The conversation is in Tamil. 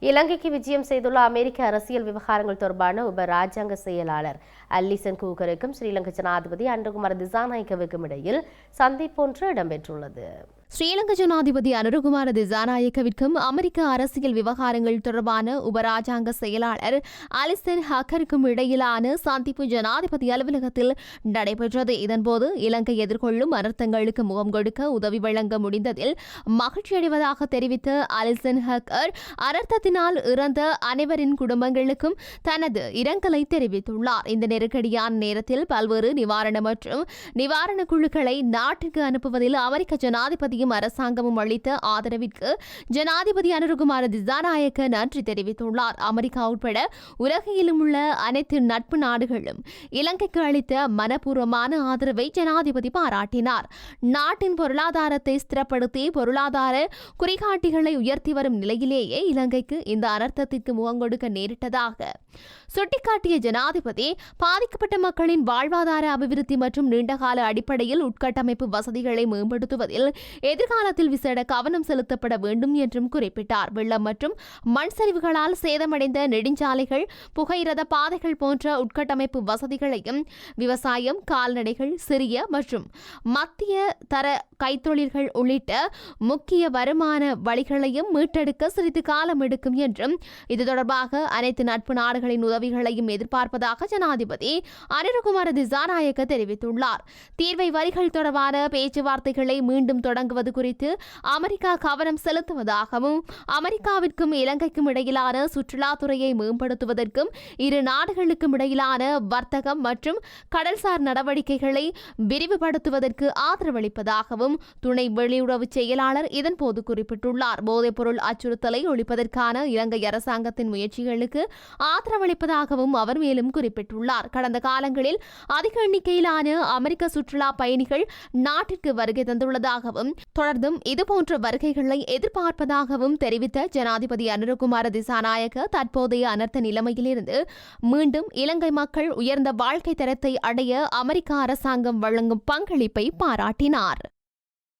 இலங்கைக்கு விஜயம் செய்துள்ள அமெரிக்க அரசியல் விவகாரங்கள் தொடர்பான உப ராஜாங்க செயலாளர் அல்லிசன் கூகருக்கும் ஸ்ரீலங்கா ஜனாதிபதி அனுரகுமார திசாநாயக்கவுக்கும் இடையில் சந்திப்பு ஒன்று இடம்பெற்றுள்ளது. ஸ்ரீலங்கா ஜனாதிபதி அனுரகுமார திசாநாயக்கவிற்கும் அமெரிக்க அரசியல் விவகாரங்கள் தொடர்பான உபராஜாங்க செயலாளர் அலிசன் ஹக்கருக்கும் இடையிலான சந்திப்பு ஜனாதிபதி அலுவலகத்தில் நடைபெற்றது. இதன்போது இலங்கை எதிர்கொள்ளும் அனர்த்தங்களுக்கு முகம் கொடுக்க உதவி வழங்க முடிந்ததில் மகிழ்ச்சியடைவதாக தெரிவித்த அலிசன் ஹக்கர் அனர்த்தத்தினால் இறந்த அனைவரின் குடும்பங்களுக்கும் தனது இரங்கலை தெரிவித்துள்ளார். இந்த நெருக்கடியான நேரத்தில் பல்வேறு நிவாரண குழுக்களை நாட்டிற்கு அனுப்புவதில் அமெரிக்க ஜனாதிபதி அரசாங்கமும் அளித்த ஆதரவிற்கு ஜனாதிபதி அனுரகுமார திசாநாயக்க நன்றி தெரிவித்துள்ளார். அமெரிக்கா உட்பட உலகிலும் உள்ள அனைத்து நட்பு நாடுகளும் இலங்கைக்கு அளித்த மனப்பூர்வமான ஆதரவை ஜனாதிபதி பாராட்டினார். நாட்டின் பொருளாதாரத்தை ஸ்திரப்படுத்தி பொருளாதார குறிகாட்டிகளை உயர்த்தி வரும் நிலையிலேயே இலங்கைக்கு இந்த அனர்த்தத்திற்கு முகம் கொடுக்க நேரிட்டதாக சுட்டிக்காட்டிய ஜனாதிபதி பாதிக்கப்பட்ட மக்களின் வாழ்வாதார அபிவிருத்தி மற்றும் நீண்டகால அடிப்படையில் உட்கட்டமைப்பு வசதிகளை மேம்படுத்துவதில் எதிர்காலத்தில் விசேட கவனம் செலுத்தப்பட வேண்டும் என்றும் குறிப்பிட்டார். வெள்ளம் மற்றும் மண் சரிவுகளால் சேதமடைந்த நெடுஞ்சாலைகள், புகையிரத பாதைகள் போன்ற உட்கட்டமைப்பு வசதிகளையும் விவசாயம், கால்நடைகள், சிறிய மற்றும் மத்திய தர கைத்தொழில்கள் உள்ளிட்ட முக்கிய வருமான வழிகளையும் மீட்டெடுக்க சிறிது காலம் எடுக்கும் என்றும் இது தொடர்பாக அனைத்து நட்பு நாடுகளின் உதவிகளையும் எதிர்பார்ப்பதாக ஜனாதிபதி அனுரகுமார திசாநாயக்க தெரிவித்துள்ளார். தீர்வை வரிகள் தொடர்பான பேச்சுவார்த்தைகளை மீண்டும் தொடங்குவது குறித்து அமெரிக்கா கவனம் செலுத்துவதாகவும் அமெரிக்காவிற்கும் இலங்கைக்கும் இடையிலான சுற்றுலாத்துறையை மேம்படுத்துவதற்கும் இரு நாடுகளுக்கும் இடையிலான வர்த்தகம் மற்றும் கடல்சார் நடவடிக்கைகளை விரிவுபடுத்துவதற்கு ஆதரவளிப்பதாகவும் துணை வெளியுறவு செயலாளர் இதன்போது குறிப்பிட்டுள்ளார். போதைப்பொருள் அச்சுறுத்தலை ஒழிப்பதற்கான இலங்கை அரசாங்கத்தின் முயற்சிகளுக்கு ஆதரவளிப்பதாகவும் அவர் மேலும் குறிப்பிட்டுள்ளார். கடந்த காலங்களில் அதிக எண்ணிக்கையிலான அமெரிக்க சுற்றுலா பயணிகள் நாட்டிற்கு வருகை தந்துள்ளதாகவும் தொடர்ந்தும் இதுபோன்ற வருகைகளை எதிர்பார்ப்பதாகவும் தெரிவித்த ஜனாதிபதி அனுரகுமார திசாநாயக்க தற்போதைய அனர்த்த நிலைமையிலிருந்து மீண்டும் இலங்கை மக்கள் உயர்ந்த வாழ்க்கை தரத்தை அடைய அமெரிக்க அரசாங்கம் வழங்கும் பங்களிப்பை பாராட்டினார்.